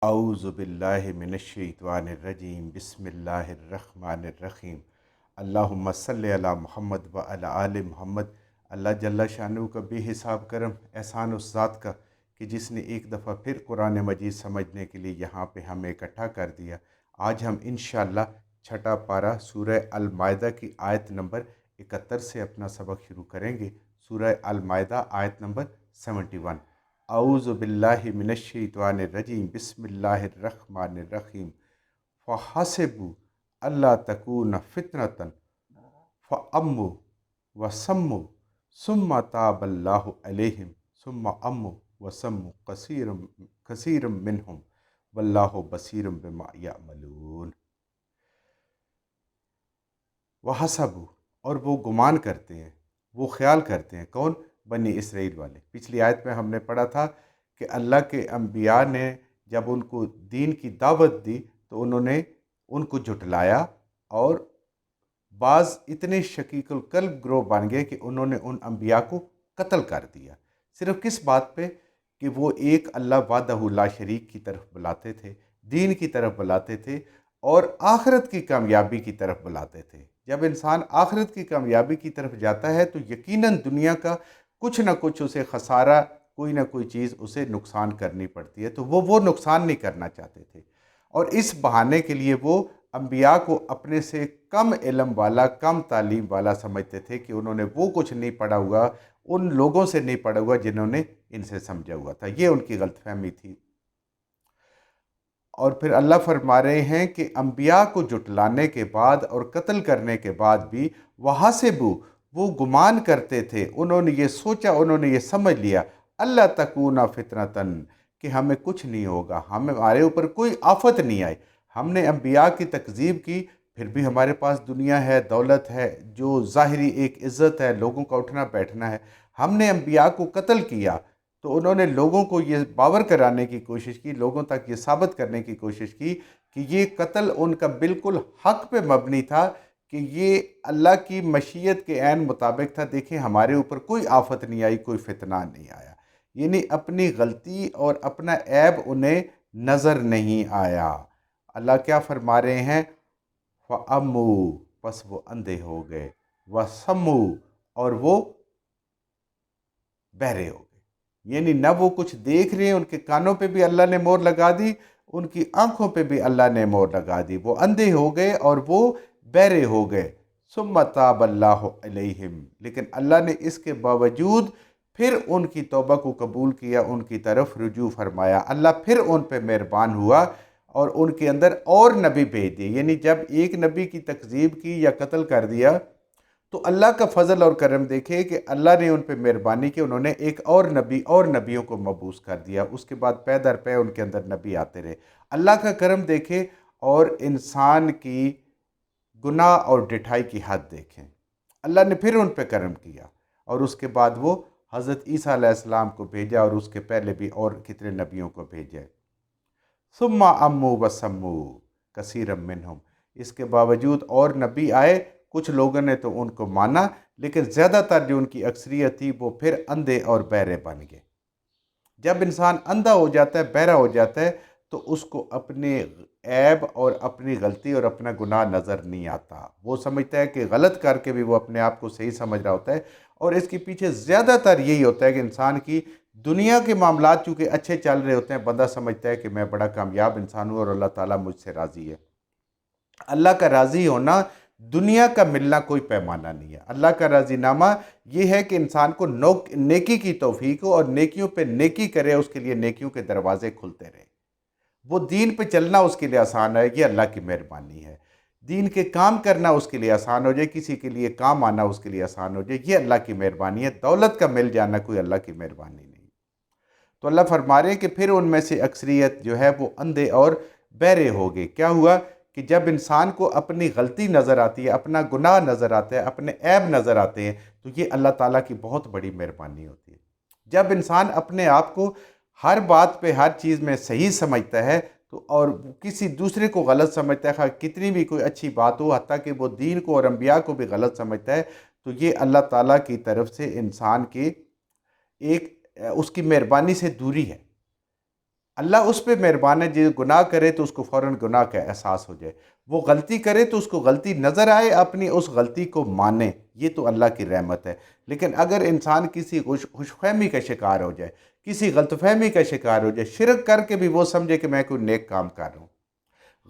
اعوذ باللہ من الشیطان الرجیم بسم اللہ الرحمن الرحیم اللہم صلی علی محمد و علی آل محمد۔ اللہ جل شانہ کا بے حساب کرم احسان اس ذات کا کہ جس نے ایک دفعہ پھر قرآن مجید سمجھنے کے لیے یہاں پہ ہمیں اکٹھا کر دیا۔ آج ہم انشاءاللہ چھٹا پارہ سورہ المائدہ کی آیت نمبر 71 سے اپنا سبق شروع کریں گے۔ سورہ المائدہ آیت نمبر 71۔ اعوذ باللہ من الشیطان الرجیم بسم اللہ الرحمن الرحیم فحسبوا اللہ تکون فتنة فاموا وسموا ثم تاب اللہ علیہم ثم اموا وسموا کثیر منہم واللہ بصیر بما یعملون۔ وحسبوا، اور وہ گمان کرتے ہیں، وہ خیال کرتے ہیں، کون؟ بنی اسرائیل والے۔ پچھلی آیت میں ہم نے پڑھا تھا کہ اللہ کے انبیاء نے جب ان کو دین کی دعوت دی تو انہوں نے ان کو جھٹلایا، اور بعض اتنے شقیق القلب گروہ بن گئے کہ انہوں نے ان انبیاء کو قتل کر دیا۔ صرف کس بات پہ؟ کہ وہ ایک اللہ وحدہ لا شریک کی طرف بلاتے تھے، دین کی طرف بلاتے تھے، اور آخرت کی کامیابی کی طرف بلاتے تھے۔ جب انسان آخرت کی کامیابی کی طرف جاتا ہے تو یقیناً دنیا کا کچھ نہ کچھ اسے خسارہ، کوئی نہ کوئی چیز اسے نقصان کرنی پڑتی ہے، تو وہ نقصان نہیں کرنا چاہتے تھے، اور اس بہانے کے لیے وہ انبیاء کو اپنے سے کم علم والا، کم تعلیم والا سمجھتے تھے کہ انہوں نے وہ کچھ نہیں پڑھا ہوا، ان لوگوں سے نہیں پڑھا ہوا جنہوں نے ان سے سمجھا ہوا تھا۔ یہ ان کی غلط فہمی تھی۔ اور پھر اللہ فرما رہے ہیں کہ انبیاء کو جھٹلانے کے بعد اور قتل کرنے کے بعد بھی وحسبوا، وہ گمان کرتے تھے، انہوں نے یہ سوچا، انہوں نے یہ سمجھ لیا، اللہ تکون فتنۃ، کہ ہمیں کچھ نہیں ہوگا، ہمارے اوپر کوئی آفت نہیں آئی۔ ہم نے انبیاء کی تکذیب کی، پھر بھی ہمارے پاس دنیا ہے، دولت ہے، جو ظاہری ایک عزت ہے، لوگوں کا اٹھنا بیٹھنا ہے۔ ہم نے انبیاء کو قتل کیا تو انہوں نے لوگوں کو یہ باور کرانے کی کوشش کی، لوگوں تک یہ ثابت کرنے کی کوشش کی کہ یہ قتل ان کا بالکل حق پہ مبنی تھا، کہ یہ اللہ کی مشیت کے عین مطابق تھا۔ دیکھیں ہمارے اوپر کوئی آفت نہیں آئی، کوئی فتنہ نہیں آیا، یعنی اپنی غلطی اور اپنا عیب انہیں نظر نہیں آیا۔ اللہ کیا فرما رہے ہیں؟ فَأَمُّوا، پس وہ اندھے ہو گئے، وَسَمُّوا، اور وہ بہرے ہو گئے، یعنی نہ وہ کچھ دیکھ رہے ہیں، ان کے کانوں پہ بھی اللہ نے مہر لگا دی، ان کی آنکھوں پہ بھی اللہ نے مہر لگا دی، وہ اندھے ہو گئے اور وہ بہرے ہو گئے۔ ثم تاب اللہ علیہم، لیکن اللہ نے اس کے باوجود پھر ان کی توبہ کو قبول کیا، ان کی طرف رجوع فرمایا، اللہ پھر ان پہ مہربان ہوا اور ان کے اندر اور نبی بھیج دیے۔ یعنی جب ایک نبی کی تکذیب کی یا قتل کر دیا تو اللہ کا فضل اور کرم دیکھے کہ اللہ نے ان پہ مہربانی کی، انہوں نے ایک اور نبی اور نبیوں کو مبعوث کر دیا، اس کے بعد پے در پے ان کے اندر نبی آتے رہے۔ اللہ کا کرم دیکھے اور انسان کی گناہ اور ڈٹھائی کی حد دیکھیں۔ اللہ نے پھر ان پہ کرم کیا اور اس کے بعد وہ حضرت عیسیٰ علیہ السلام کو بھیجا، اور اس کے پہلے بھی اور کتنے نبیوں کو بھیجا۔ ثم اموا وسموا کثیر منہم، اس کے باوجود اور نبی آئے، کچھ لوگوں نے تو ان کو مانا، لیکن زیادہ تر جو ان کی اکثریت تھی وہ پھر اندھے اور بہرے بن گئے۔ جب انسان اندھا ہو جاتا ہے، بہرا ہو جاتا ہے، تو اس کو اپنے عیب اور اپنی غلطی اور اپنا گناہ نظر نہیں آتا، وہ سمجھتا ہے کہ غلط کر کے بھی وہ اپنے آپ کو صحیح سمجھ رہا ہوتا ہے، اور اس کے پیچھے زیادہ تر یہی ہوتا ہے کہ انسان کی دنیا کے معاملات چونکہ اچھے چل رہے ہوتے ہیں، بندہ سمجھتا ہے کہ میں بڑا کامیاب انسان ہوں اور اللہ تعالیٰ مجھ سے راضی ہے۔ اللہ کا راضی ہونا دنیا کا ملنا کوئی پیمانہ نہیں ہے۔ اللہ کا راضی نامہ یہ ہے کہ انسان کو نیکی کی توفیق ہو اور نیکیوں پہ نیکی کرے، اس کے لیے نیکیوں کے دروازے کھلتے رہے، وہ دین پہ چلنا اس کے لیے آسان ہے، یہ اللہ کی مہربانی ہے۔ دین کے کام کرنا اس کے لیے آسان ہو جائے، کسی کے لیے کام آنا اس کے لیے آسان ہو جائے، یہ اللہ کی مہربانی ہے۔ دولت کا مل جانا کوئی اللہ کی مہربانی نہیں۔ تو اللہ فرما رہے ہیں کہ پھر ان میں سے اکثریت جو ہے وہ اندھے اور بہرے ہو گئے۔ کیا ہوا کہ جب انسان کو اپنی غلطی نظر آتی ہے، اپنا گناہ نظر آتا ہے، اپنے عیب نظر آتے ہیں، تو یہ اللہ تعالیٰ کی بہت بڑی مہربانی ہوتی ہے۔ جب انسان اپنے آپ کو ہر بات پہ، ہر چیز میں صحیح سمجھتا ہے تو اور کسی دوسرے کو غلط سمجھتا ہے، کتنی بھی کوئی اچھی بات ہو، حتیٰ کہ وہ دین کو اور انبیاء کو بھی غلط سمجھتا ہے، تو یہ اللہ تعالیٰ کی طرف سے انسان کی ایک اس کی مہربانی سے دوری ہے۔ اللہ اس پہ مہربان ہے جو گناہ کرے تو اس کو فوراً گناہ کا احساس ہو جائے، وہ غلطی کرے تو اس کو غلطی نظر آئے، اپنی اس غلطی کو مانے، یہ تو اللہ کی رحمت ہے۔ لیکن اگر انسان کسی خوش فہمی کا شکار ہو جائے، کسی غلط فہمی کا شکار ہو جائے، شرک کر کے بھی وہ سمجھے کہ میں کوئی نیک کام کر رہا ہوں،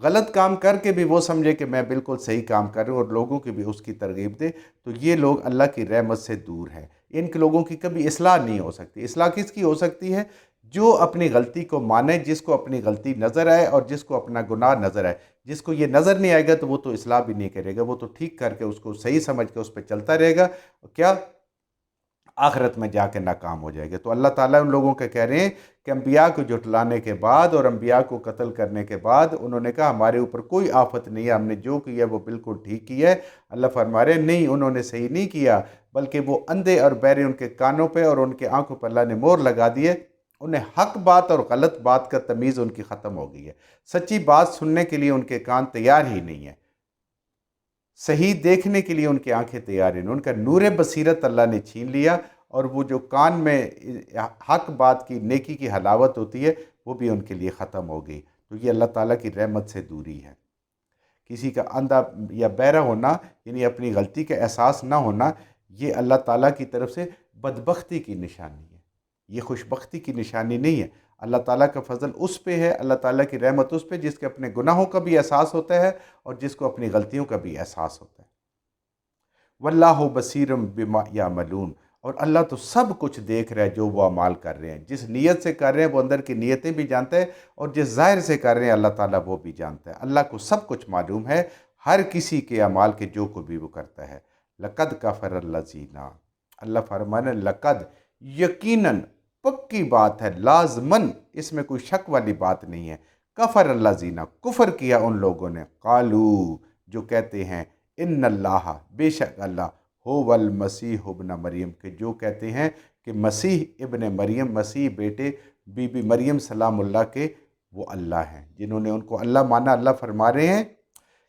غلط کام کر کے بھی وہ سمجھے کہ میں بالکل صحیح کام کر رہا ہوں، اور لوگوں کی بھی اس کی ترغیب دے، تو یہ لوگ اللہ کی رحمت سے دور ہیں۔ ان کے لوگوں کی کبھی اصلاح نہیں ہو سکتی۔ اصلاح کس کی ہو سکتی ہے؟ جو اپنی غلطی کو مانے، جس کو اپنی غلطی نظر آئے اور جس کو اپنا گناہ نظر آئے۔ جس کو یہ نظر نہیں آئے گا تو وہ تو اصلاح بھی نہیں کرے گا، وہ تو ٹھیک کر کے اس کو صحیح سمجھ کے اس پہ چلتا رہے گا، کیا آخرت میں جا کے ناکام ہو جائے گا۔ تو اللہ تعالیٰ ان لوگوں کے کہہ رہے ہیں کہ انبیاء کو جھٹلانے کے بعد اور انبیاء کو قتل کرنے کے بعد انہوں نے کہا ہمارے اوپر کوئی آفت نہیں ہے، ہم نے جو کیا وہ بالکل ٹھیک کیا ہے۔ اللہ فرما رہے ہیں نہیں، انہوں نے صحیح نہیں کیا، بلکہ وہ اندھے اور بہرے ان کے کانوں پہ اور ان کے آنکھوں پہ اللہ نے مہر لگا دیے، انہیں حق بات اور غلط بات کا تمیز ان کی ختم ہو گئی ہے۔ سچی بات سننے کے لیے ان کے کان تیار ہی نہیں ہیں، صحیح دیکھنے کے لیے ان کی آنکھیں تیار ہیں، ان کا نور بصیرت اللہ نے چھین لیا، اور وہ جو کان میں حق بات کی، نیکی کی حلاوت ہوتی ہے، وہ بھی ان کے لیے ختم ہو گئی۔ تو یہ اللہ تعالیٰ کی رحمت سے دوری ہے۔ کسی کا اندھا یا بہرا ہونا، یعنی اپنی غلطی کا احساس نہ ہونا، یہ اللہ تعالیٰ کی طرف سے بدبختی کی نشانی ہے، یہ خوش بختی کی نشانی نہیں ہے۔ اللہ تعالیٰ کا فضل اس پہ ہے، اللہ تعالیٰ کی رحمت اس پہ جس کے اپنے گناہوں کا بھی احساس ہوتا ہے اور جس کو اپنی غلطیوں کا بھی احساس ہوتا ہے۔ واللہ بصیر بما یعملون، اور اللہ تو سب کچھ دیکھ رہا ہے جو وہ اعمال کر رہے ہیں، جس نیت سے کر رہے ہیں وہ اندر کی نیتیں بھی جانتا ہے، اور جس ظاہر سے کر رہے ہیں اللہ تعالیٰ وہ بھی جانتا ہے۔ اللہ کو سب کچھ معلوم ہے، ہر کسی کے اعمال کے جو کو بھی وہ کرتا ہے۔ لقد کفر الذین، اللہ فرمانے لقد، یقیناً، پکی بات ہے، لازماً، اس میں کوئی شک والی بات نہیں ہے، کفر الذین، کفر کیا ان لوگوں نے، قالو، جو کہتے ہیں، ان اللہ، بے شک اللہ، هو المسیح ابن مریم، کہ جو کہتے ہیں کہ مسیح ابن مریم، مسیح بیٹے بی بی مریم سلام اللہ کے وہ اللہ ہیں، جنہوں نے ان کو اللہ مانا۔ اللہ فرما رہے ہیں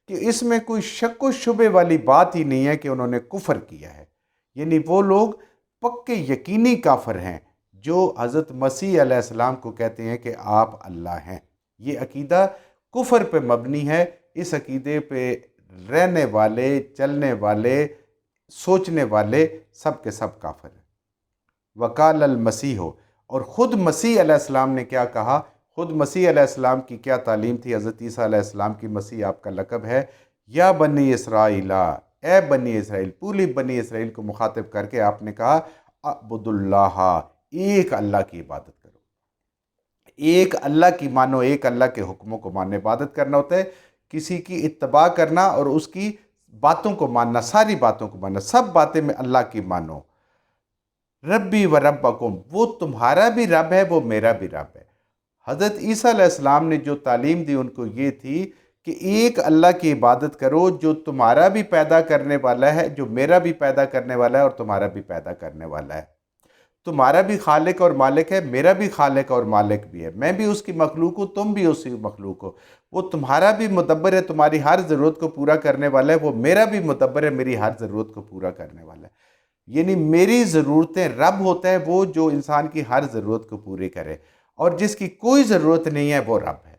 کہ اس میں کوئی شک و شبے والی بات ہی نہیں ہے کہ انہوں نے کفر کیا ہے، یعنی وہ لوگ پکے یقینی کافر ہیں جو حضرت مسیح علیہ السلام کو کہتے ہیں کہ آپ اللہ ہیں۔ یہ عقیدہ کفر پہ مبنی ہے، اس عقیدے پہ رہنے والے، چلنے والے، سوچنے والے سب کے سب کافر ہیں۔ وقال المسیح، اور خود مسیح علیہ السلام نے کیا کہا؟ خود مسیح علیہ السلام کی کیا تعلیم تھی؟ حضرت عیسیٰ علیہ السلام کی، مسیح آپ کا لقب ہے، یا بنی اسرائیل، اے بنی اسرائیل، پوری بنی اسرائیل کو مخاطب کر کے آپ نے کہا اعبدوا اللہ، ایک اللہ کی عبادت کرو، ایک اللہ کی مانو، ایک اللہ کے حکموں کو مانو۔ عبادت کرنا ہوتا ہے کسی کی اتباع کرنا اور اس کی باتوں کو ماننا، ساری باتوں کو ماننا، سب باتیں میں اللہ کی مانو۔ ربی و ربکم، وہ تمہارا بھی رب ہے، وہ میرا بھی رب ہے۔ حضرت عیسیٰ علیہ السلام نے جو تعلیم دی ان کو یہ تھی کہ ایک اللہ کی عبادت کرو جو تمہارا بھی پیدا کرنے والا ہے، جو میرا بھی پیدا کرنے والا ہے اور تمہارا بھی پیدا کرنے والا ہے۔ تمہارا بھی خالق اور مالک ہے، میرا بھی خالق اور مالک بھی ہے، میں بھی اس کی مخلوق ہوں، تم بھی اسی مخلوق ہو۔ وہ تمہارا بھی مدبر ہے، تمہاری ہر ضرورت کو پورا کرنے والا ہے، وہ میرا بھی مدبر ہے، میری ہر ضرورت کو پورا کرنے والا ہے۔ یعنی میری ضرورتیں، رب ہوتا ہے وہ جو انسان کی ہر ضرورت کو پوری کرے، اور جس کی کوئی ضرورت نہیں ہے وہ رب ہے۔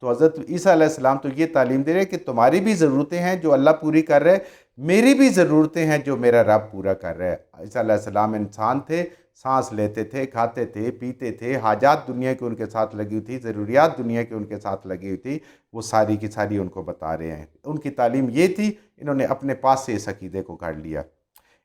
تو حضرت عیسیٰ علیہ السلام تو یہ تعلیم دے رہے کہ تمہاری بھی ضرورتیں ہیں جو اللہ پوری کر رہے، میری بھی ضرورتیں ہیں جو میرا رب پورا کر رہا ہے۔ عیسیٰ علیہ السلام انسان تھے، سانس لیتے تھے، کھاتے تھے، پیتے تھے، حاجات دنیا کی ان کے ساتھ لگی ہوئی تھی، ضروریات دنیا کی ان کے ساتھ لگی ہوئی تھی، وہ ساری کی ساری ان کو بتا رہے ہیں۔ ان کی تعلیم یہ تھی، انہوں نے اپنے پاس سے اس عقیدے کو کاٹ لیا۔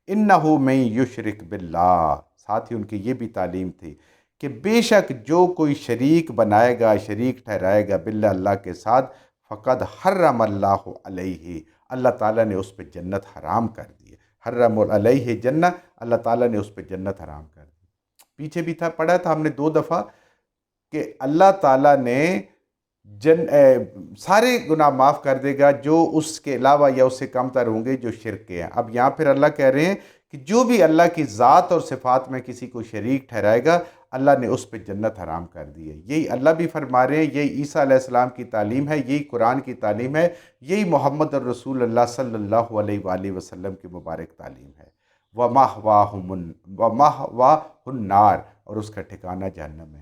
اِنَّهُ مَن یُشْرِک بِاللَّهِ، ساتھ ہی ان کی یہ بھی تعلیم تھی کہ بے شک جو کوئی شریک بنائے گا، شریک ٹھہرائے گا باللہ، اللہ کے ساتھ، فقد حرم اللہ علیہ، اللہ تعالیٰ نے اس پہ جنت حرام کر دی ہے۔ حرم علیہ جنہ، اللہ تعالیٰ نے اس پہ جنت حرام کر دی۔ پیچھے بھی تھا، پڑھا تھا ہم نے 2 دفعہ کہ اللہ تعالیٰ نے سارے گناہ معاف کر دے گا جو اس کے علاوہ یا اس سے کم تر ہوں گے جو شرک کے ہیں۔ اب یہاں پھر اللہ کہہ رہے ہیں کہ جو بھی اللہ کی ذات اور صفات میں کسی کو شریک ٹھہرائے گا، اللہ نے اس پہ جنت حرام کر دی ہے۔ یہی اللہ بھی فرما رہے ہیں، یہی عیسیٰ علیہ السلام کی تعلیم ہے، یہی قرآن کی تعلیم ہے، یہی محمد الرسول اللہ صلی اللہ علیہ وآلہ وسلم کی مبارک تعلیم ہے۔ وَمَأْوَاهُمُ النَّارُ، اور اس کا ٹھکانہ جہنم ہے۔